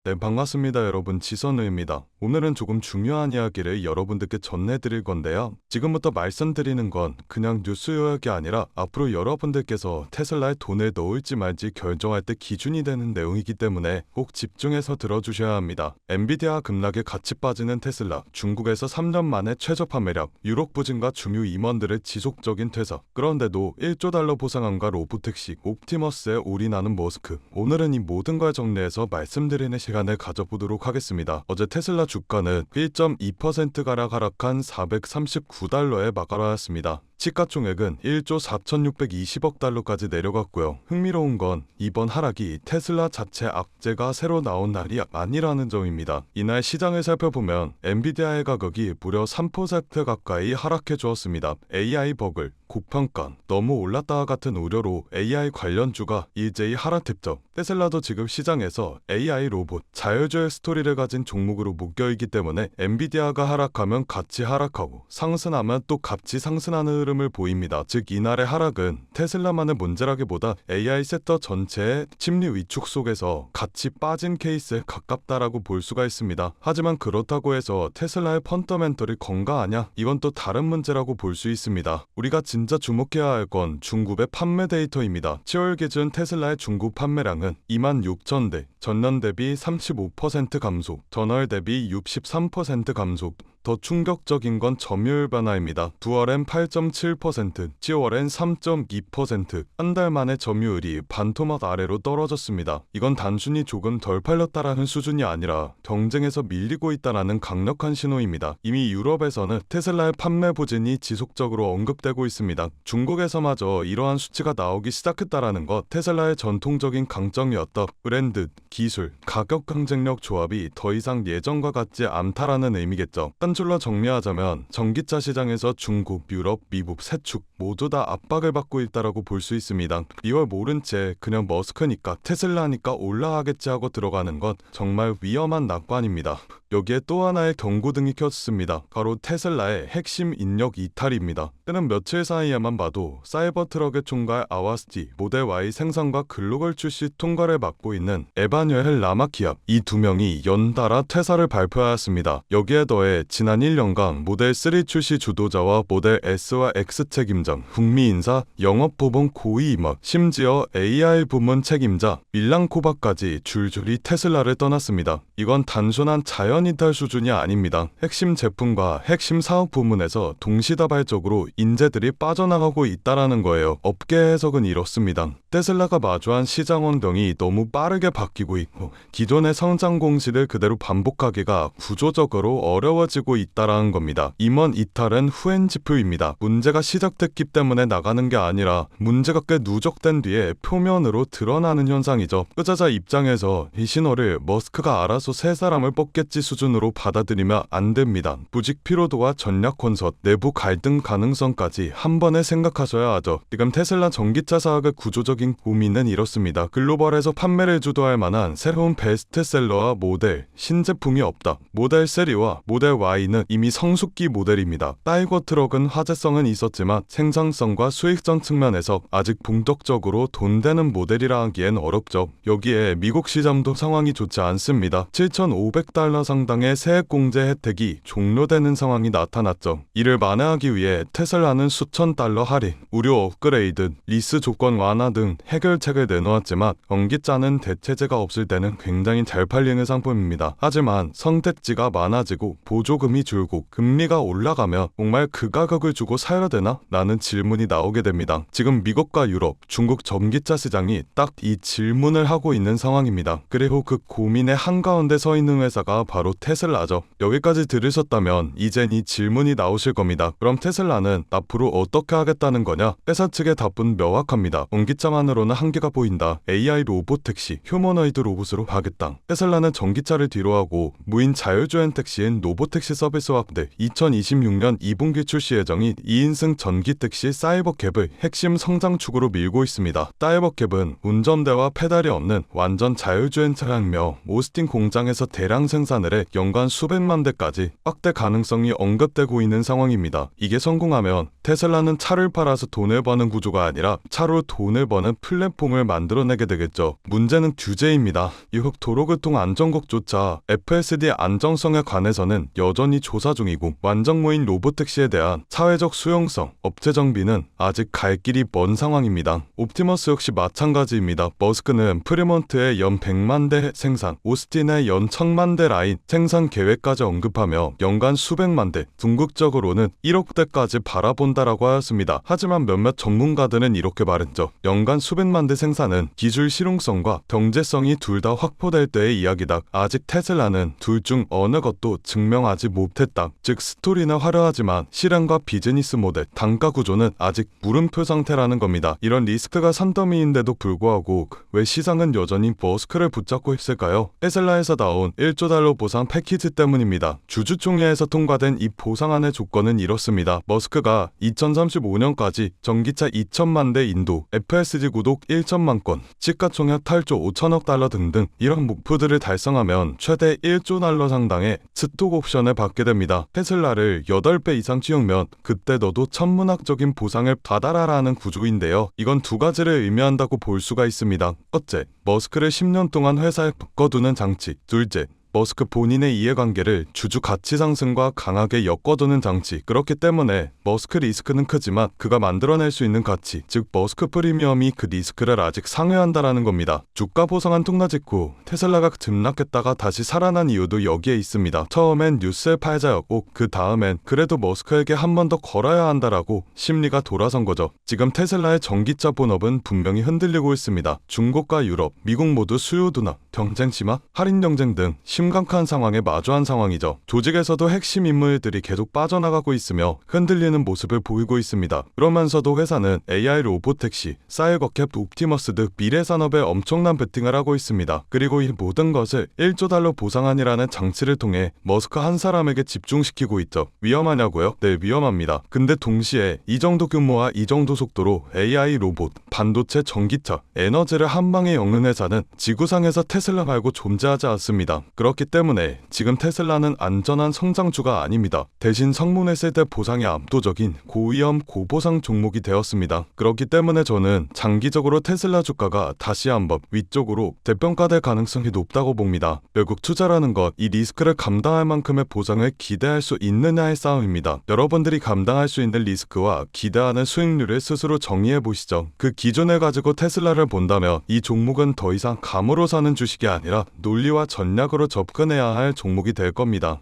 네, 반갑습니다. 여러분. 지선우입니다. 오늘은 조금 중요한 이야기를 여러분들께 전해드릴 건데요. 지금부터 말씀드리는 건 그냥 뉴스 요약이 아니라 앞으로 여러분들께서 테슬라에 돈을 넣을지 말지 결정할 때 기준이 되는 내용이기 때문에 꼭 집중해서 들어주셔야 합니다. 엔비디아 급락에 같이 빠지는 테슬라, 중국에서 3년 만에 최저 판매량, 유럽 부진과 중유 임원들의 지속적인 퇴사, 그런데도 1조 달러 보상안과 로보택시, 옵티머스에 올인하는 머스크. 오늘은 이 모든 걸 정리해서 말씀드리는 시간을 가져보도록 하겠습니다. 어제 테슬라 주가는 1.2%가량 하락한 439달러에 마감하였습니다. 시가총액은 1조 4,620억 달러까지 내려갔고요. 흥미로운 건 이번 하락이 테슬라 자체 악재가 새로 나온 날이 아니라는 점입니다. 이날 시장을 살펴보면 엔비디아의 가격이 무려 3% 가까이 하락해 주었습니다. AI 버글, 고평가, 너무 올랐다와 같은 우려로 AI 관련주가 일제히 하락했죠. 테슬라도 지금 시장에서 AI 로봇, 자율주행 스토리를 가진 종목으로 묶여있기 때문에 엔비디아가 하락하면 같이 하락하고 상승하면 또 같이 상승하는 흐름을 보입니다. 즉 이날의 하락은 테슬라만의 문제라기보다 AI 섹터 전체의 심리 위축 속에서 같이 빠진 케이스에 가깝다라고 볼 수가 있습니다. 하지만 그렇다고 해서 테슬라의 펀더멘털이 건강하냐? 이건 또 다른 문제라고 볼 수 있습니다. 우리가 진짜 주목해야 할 건 중국의 판매 데이터입니다. 10월 기준 테슬라의 중국 판매량은 26,000대, 전년 대비 35% 감소, 전월 대비 63% 감소. 더 충격적인 건 점유율 변화입니다. 9월엔 8.7%, 10월엔 3.2%, 한 달 만에 점유율이 반토막 아래로 떨어졌습니다. 이건 단순히 조금 덜 팔렸다라는 수준이 아니라 경쟁에서 밀리고 있다라는 강력한 신호입니다. 이미 유럽에서는 테슬라의 판매 부진이 지속적으로 언급되고 있습니다. 중국에서마저 이러한 수치가 나오기 시작했다라는 것, 테슬라의 전통적인 강점이었던 브랜드, 기술, 가격 경쟁력 조합이 더 이상 예전과 같지 않다라는 의미겠죠. 한 줄로 정리하자면 전기차 시장에서 중국, 유럽, 미국 세 축 모두 다 압박을 받고 있다라고 볼 수 있습니다. 이걸 모른 채 그냥 머스크니까 테슬라니까 올라가겠지 하고 들어가는 건 정말 위험한 낙관입니다. 여기에 또 하나의 경고등이 켰습니다. 바로 테슬라의 핵심 인력 이탈입니다. 때는 며칠 사이에만 봐도 사이버트럭의 총괄 아와스티, 모델 Y 생산과 글로벌 출시 통과를 맡고 있는 에바뉴엘 라마키압, 이 두 명이 연달아 퇴사를 발표하였습니다. 여기에 더해 지난 1년간 모델 3 출시 주도자와 모델 S와 X 책임자, 북미 인사, 영업부문 고위 임원, 심지어 AI 부문 책임자 밀란코바까지 줄줄이 테슬라를 떠났습니다. 이건 단순한 자연 이탈 수준이 아닙니다. 핵심 제품과 핵심 사업 부문에서 동시다발적으로 인재들이 빠져나가고 있다라는 거예요. 업계 해석은 이렇습니다. 테슬라가 마주한 시장 환경이 너무 빠르게 바뀌고 있고 기존의 성장 공시를 그대로 반복하기가 구조적으로 어려워지고 있다라는 겁니다. 임원 이탈은 후행지표입니다. 문제가 시작됐기 때문에 나가는 게 아니라 문제가 꽤 누적된 뒤에 표면으로 드러나는 현상이죠. 투자자 입장에서 이 신호를 머스크가 알아서 새 사람을 뽑겠지 수준으로 받아들이면 안 됩니다. 부직 피로도와 전략 콘서트, 내부 갈등 가능성까지 한 번에 생각하셔야 하죠. 지금 테슬라 전기차 사업의 구조적인 고민은 이렇습니다. 글로벌에서 판매를 주도할 만한 새로운 베스트셀러와 모델, 신제품이 없다. 모델 3와 모델 Y는 이미 성숙기 모델입니다. 타이거 트럭은 화제성은 있었지만 생산성과 수익성 측면에서 아직 본격적으로 돈 되는 모델이라 하기엔 어렵죠. 여기에 미국 시장도 상황이 좋지 않습니다. 7,500달러 상당의 세액공제 혜택이 종료되는 상황이 나타났죠. 이를 만회하기 위해 테슬라는 수천 달러 할인, 무료 업그레이드, 리스 조건 완화 등 해결책을 내놓았지만 전기차는 대체제가 없을 때는 굉장히 잘 팔리는 상품입니다. 하지만 선택지가 많아지고 보조금이 줄고 금리가 올라가면 정말 그 가격을 주고 사야 되나? 라는 질문이 나오게 됩니다. 지금 미국과 유럽, 중국 전기차 시장이 딱 이 질문을 하고 있는 상황입니다. 그리고 그 고민의 한가운데 서 있는 회사가 바로 테슬라죠. 여기까지 들으셨다면 이젠 이 질문이 나오실 겁니다. 그럼 테슬라는 앞으로 어떻게 하겠다는 거냐? 회사 측의 답은 명확합니다. 전기차만으로는 한계가 보인다. AI 로보택시, 휴머노이드 로봇으로 하겠다. 테슬라는 전기차를 뒤로하고 무인 자율주행 택시인 로보택시 서비스 확대, 2026년 2분기 출시 예정인 2인승 전기택시 사이버캡을 핵심 성장축으로 밀고 있습니다. 사이버캡은 운전대와 페달이 없는 완전 자율주행 차량이며 오스틴 공장에서 대량 생산을 해 대, 연간 수백만 대까지 확대 가능성이 언급되고 있는 상황입니다. 이게 성공하면 테슬라는 차를 팔아서 돈을 버는 구조가 아니라 차로 돈을 버는 플랫폼을 만들어내게 되겠죠. 문제는 규제입니다. 이후 도로교통 안전국조차 FSD 안정성에 관해서는 여전히 조사 중이고, 완전무인 로보택시에 대한 사회적 수용성, 업체 정비는 아직 갈 길이 먼 상황입니다. 옵티머스 역시 마찬가지입니다. 머스크는 프리몬트의 연 100만 대 생산, 오스틴의 연 1000만 대 라인 생산 계획까지 언급하며 연간 수백만 대, 궁극적으로는 1억 대까지 바라본다라고 하였습니다. 하지만 몇몇 전문가들은 이렇게 말했죠. 연간 수백만 대 생산은 기술 실용성과 경제성이 둘 다 확보될 때의 이야기다. 아직 테슬라는 둘 중 어느 것도 증명하지 못했다. 즉 스토리는 화려하지만 실행과 비즈니스 모델, 단가 구조는 아직 물음표 상태라는 겁니다. 이런 리스크가 산더미인데도 불구하고 왜 시장은 여전히 머스크를 붙잡고 있을까요? 테슬라에서 나온 1조 달러 보상 패키지 때문입니다. 주주총회에서 통과된 이 보상안의 조건은 이렇습니다. 머스크가 2035년까지 전기차 2천만 대 인도, FSD 구독 1천만 건, 시가총액 8조 5천억 달러 등등 이런 목표들을 달성하면 최대 1조 달러 상당의 스톡 옵션을 받게 됩니다. 테슬라를 8배 이상 키우면 그때 너도 천문학적인 보상을 받아라라는 구조인데요. 이건 두 가지를 의미한다고 볼 수가 있습니다. 첫째, 머스크를 10년 동안 회사에 묶어두는 장치. 둘째, 머스크 본인의 이해관계를 주주 가치 상승과 강하게 엮어두는 장치. 그렇기 때문에 머스크 리스크는 크지만 그가 만들어낼 수 있는 가치, 즉 머스크 프리미엄이 그 리스크를 아직 상회한다라는 겁니다. 주가 보상한 통과 직후 테슬라가 급락했다가 다시 살아난 이유도 여기에 있습니다. 처음엔 뉴스의 팔자였고 그 다음엔 그래도 머스크에게 한 번 더 걸어야 한다라고 심리가 돌아선 거죠. 지금 테슬라의 전기차 본업은 분명히 흔들리고 있습니다. 중국과 유럽, 미국 모두 수요 둔화, 경쟁 심화, 할인 경쟁 등 심각한 상황에 마주한 상황이죠. 조직에서도 핵심 인물들이 계속 빠져나가고 있으며 흔들리는 모습을 보이고 있습니다. 그러면서도 회사는 AI 로보택시, 사이버캡, 옵티머스 등 미래 산업에 엄청난 베팅을 하고 있습니다. 그리고 이 모든 것을 1조 달러 보상안이라는 장치를 통해 머스크 한 사람에게 집중시키고 있죠. 위험하냐고요? 네, 위험합니다. 근데 동시에 이 정도 규모와 이 정도 속도로 AI 로봇, 반도체, 전기차, 에너지를 한 방에 엮는 회사는 지구상에서 테슬라 말고 존재하지 않습니다. 그렇기 때문에 지금 테슬라는 안전한 성장주가 아닙니다. 대신 성문했을 때 보상이 압도적인 고위험 고보상 종목이 되었습니다. 그렇기 때문에 저는 장기적으로 테슬라 주가가 다시 한번 위쪽으로 대평가될 가능성이 높다고 봅니다. 결국 투자라는 것, 이 리스크를 감당할 만큼의 보상을 기대할 수 있느냐의 싸움입니다. 여러분들이 감당할 수 있는 리스크와 기대하는 수익률을 스스로 정의해 보시죠. 그 기준을 가지고 테슬라를 본다면 이 종목은 더 이상 감으로 사는 주식이 아니라 논리와 전략으로 접근해야 할 종목이 될 겁니다.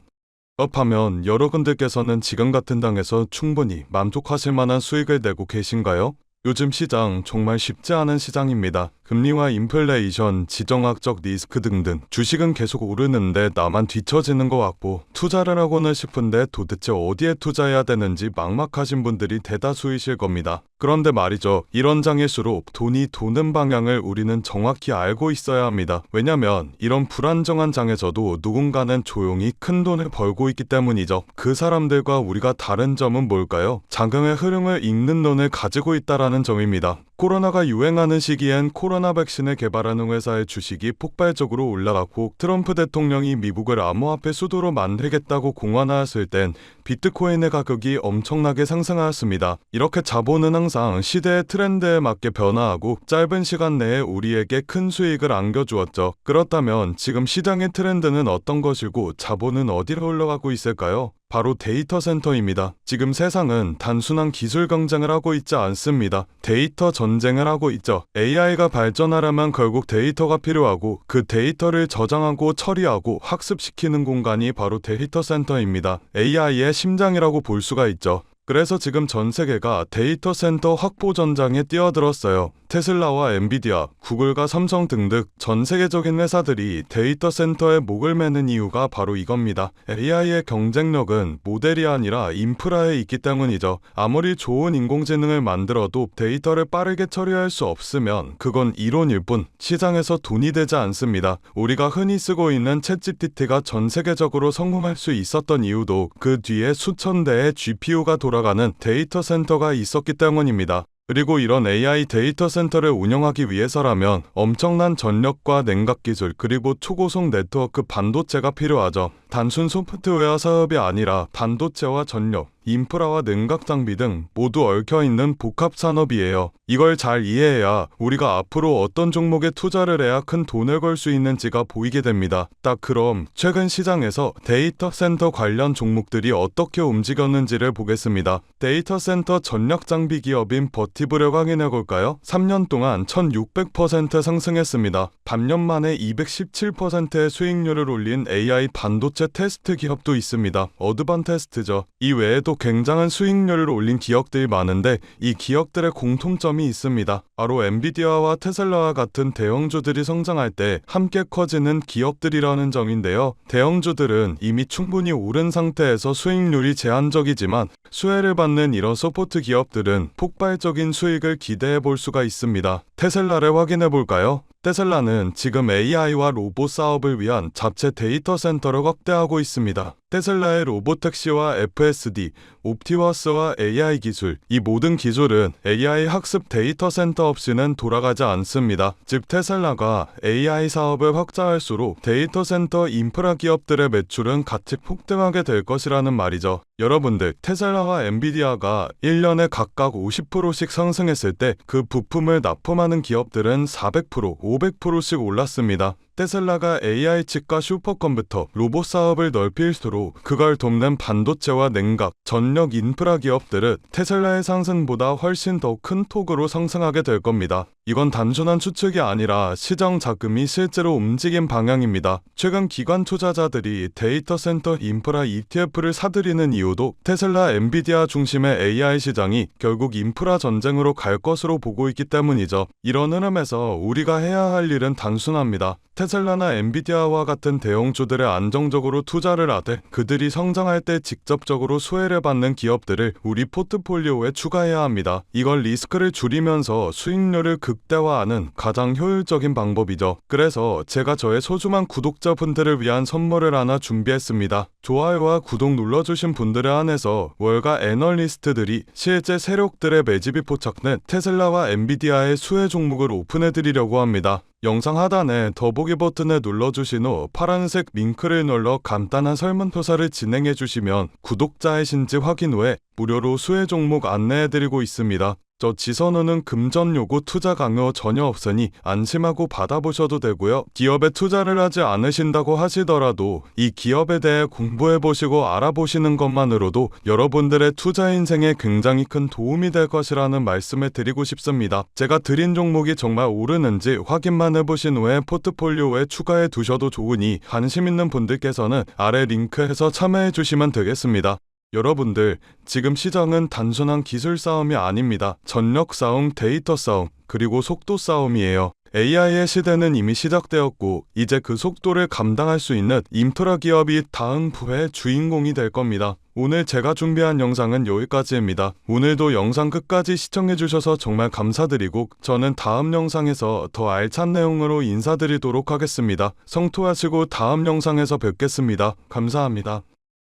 그렇다면 여러분들께서는 지금 같은 당에서 충분히 만족하실 만한 수익을 내고 계신가요? 요즘 시장 정말 쉽지 않은 시장입니다. 금리와 인플레이션, 지정학적 리스크 등등 주식은 계속 오르는데 나만 뒤처지는 것 같고 투자를 하고는 싶은데 도대체 어디에 투자해야 되는지 막막하신 분들이 대다수이실 겁니다. 그런데 말이죠. 이런 장일수록 돈이 도는 방향을 우리는 정확히 알고 있어야 합니다. 왜냐면 이런 불안정한 장에서도 누군가는 조용히 큰 돈을 벌고 있기 때문이죠. 그 사람들과 우리가 다른 점은 뭘까요? 자금의 흐름을 읽는 눈을 가지고 있다라는 점입니다. 코로나가 유행하는 시기엔 코로나 백신을 개발하는 회사의 주식이 폭발적으로 올라갔고 트럼프 대통령이 미국을 암호화폐 수도로 만들겠다고 공언하였을 땐 비트코인의 가격이 엄청나게 상승하였습니다. 이렇게 자본은 항상 시대의 트렌드에 맞게 변화하고 짧은 시간 내에 우리에게 큰 수익을 안겨주었죠. 그렇다면 지금 시장의 트렌드는 어떤 것이고 자본은 어디로 흘러가고 있을까요? 바로 데이터 센터입니다. 지금 세상은 단순한 기술 경쟁을 하고 있지 않습니다. 데이터 전쟁을 하고 있죠. AI가 발전하려면 결국 데이터가 필요하고 그 데이터를 저장하고 처리하고 학습시키는 공간이 바로 데이터 센터입니다. AI의 심장이라고 볼 수가 있죠. 그래서 지금 전 세계가 데이터 센터 확보 전장에 뛰어들었어요. 테슬라와 엔비디아, 구글과 삼성 등등 전 세계적인 회사들이 데이터 센터에 목을 매는 이유가 바로 이겁니다. AI의 경쟁력은 모델이 아니라 인프라에 있기 때문이죠. 아무리 좋은 인공지능을 만들어도 데이터를 빠르게 처리할 수 없으면 그건 이론일 뿐 시장에서 돈이 되지 않습니다. 우리가 흔히 쓰고 있는 챗GPT가 전 세계적으로 성공할 수 있었던 이유도 그 뒤에 수천 대의 GPU가 돌아가는 데이터 센터가 있었기 때문입니다. 그리고 이런 AI 데이터 센터를 운영하기 위해서라면 엄청난 전력과 냉각 기술 그리고 초고속 네트워크 반도체가 필요하죠. 단순 소프트웨어 사업이 아니라 반도체와 전력, 인프라와 냉각 장비 등 모두 얽혀있는 복합 산업이에요. 이걸 잘 이해해야 우리가 앞으로 어떤 종목에 투자를 해야 큰 돈을 벌 수 있는지가 보이게 됩니다. 딱 그럼 최근 시장에서 데이터 센터 관련 종목들이 어떻게 움직였는지를 보겠습니다. 데이터 센터 전략 장비 기업인 버티브를 확인해 볼까요? 3년 동안 1600% 상승했습니다. 반년 만에 217%의 수익률을 올린 AI 반도체 테스트 기업도 있습니다. 어드반테스트죠. 이 외에도 굉장한 수익률을 올린 기업들이 많은데 이 기업들의 공통점이 있습니다. 바로 엔비디아와 테슬라와 같은 대형주들이 성장할 때 함께 커지는 기업들이라는 점인데요. 대형주들은 이미 충분히 오른 상태에서 수익률이 제한적이지만 수혜를 받는 이런 서포트 기업들은 폭발적인 수익을 기대해 볼 수가 있습니다. 테슬라를 확인해 볼까요? 테슬라는 지금 AI와 로봇 사업을 위한 자체 데이터 센터를 확대하고 있습니다. 테슬라의 로보택시와 FSD, 옵티머스와 AI 기술, 이 모든 기술은 AI 학습 데이터 센터 없이는 돌아가지 않습니다. 즉 테슬라가 AI 사업을 확장할수록 데이터 센터 인프라 기업들의 매출은 같이 폭등하게 될 것이라는 말이죠. 여러분들, 테슬라와 엔비디아가 1년에 각각 50%씩 상승했을 때 그 부품을 납품하는 기업들은 400%, 500%씩 올랐습니다. 테슬라가 AI 칩과 슈퍼컴퓨터, 로봇 사업을 넓힐수록 그걸 돕는 반도체와 냉각, 전력 인프라 기업들은 테슬라의 상승보다 훨씬 더 큰 폭으로 상승하게 될 겁니다. 이건 단순한 추측이 아니라 시장 자금이 실제로 움직인 방향입니다. 최근 기관 투자자들이 데이터 센터 인프라 ETF를 사들이는 이유도 테슬라, 엔비디아 중심의 AI 시장이 결국 인프라 전쟁으로 갈 것으로 보고 있기 때문이죠. 이런 흐름에서 우리가 해야 할 일은 단순합니다. 테슬라나 엔비디아와 같은 대형주들에 안정적으로 투자를 하되 그들이 성장할 때 직접적으로 수혜를 받는 기업들을 우리 포트폴리오에 추가해야 합니다. 이걸 리스크를 줄이면서 수익률을 극대화하는 가장 효율적인 방법이죠. 그래서 제가 저의 소중한 구독자분들을 위한 선물을 하나 준비했습니다. 좋아요와 구독 눌러주신 분들에 한해서 월가 애널리스트들이 실제 세력들의 매집이 포착된 테슬라와 엔비디아의 수혜 종목을 오픈해드리려고 합니다. 영상 하단에 더보기 버튼을 눌러주신 후 파란색 링크를 눌러 간단한 설문조사를 진행해주시면 구독자이신지 확인 후에 무료로 수혜 종목 안내해드리고 있습니다. 저 지선우는 금전 요구 투자 강요 전혀 없으니 안심하고 받아보셔도 되고요. 기업에 투자를 하지 않으신다고 하시더라도 이 기업에 대해 공부해보시고 알아보시는 것만으로도 여러분들의 투자 인생에 굉장히 큰 도움이 될 것이라는 말씀을 드리고 싶습니다. 제가 드린 종목이 정말 오르는지 확인만 해보신 후에 포트폴리오에 추가해 두셔도 좋으니 관심 있는 분들께서는 아래 링크에서 참여해 주시면 되겠습니다. 여러분들, 지금 시장은 단순한 기술 싸움이 아닙니다. 전력 싸움, 데이터 싸움, 그리고 속도 싸움이에요. AI의 시대는 이미 시작되었고 이제 그 속도를 감당할 수 있는 인프라 기업이 다음 부의 주인공이 될 겁니다. 오늘 제가 준비한 영상은 여기까지입니다. 오늘도 영상 끝까지 시청해주셔서 정말 감사드리고 저는 다음 영상에서 더 알찬 내용으로 인사드리도록 하겠습니다. 성토하시고 다음 영상에서 뵙겠습니다. 감사합니다.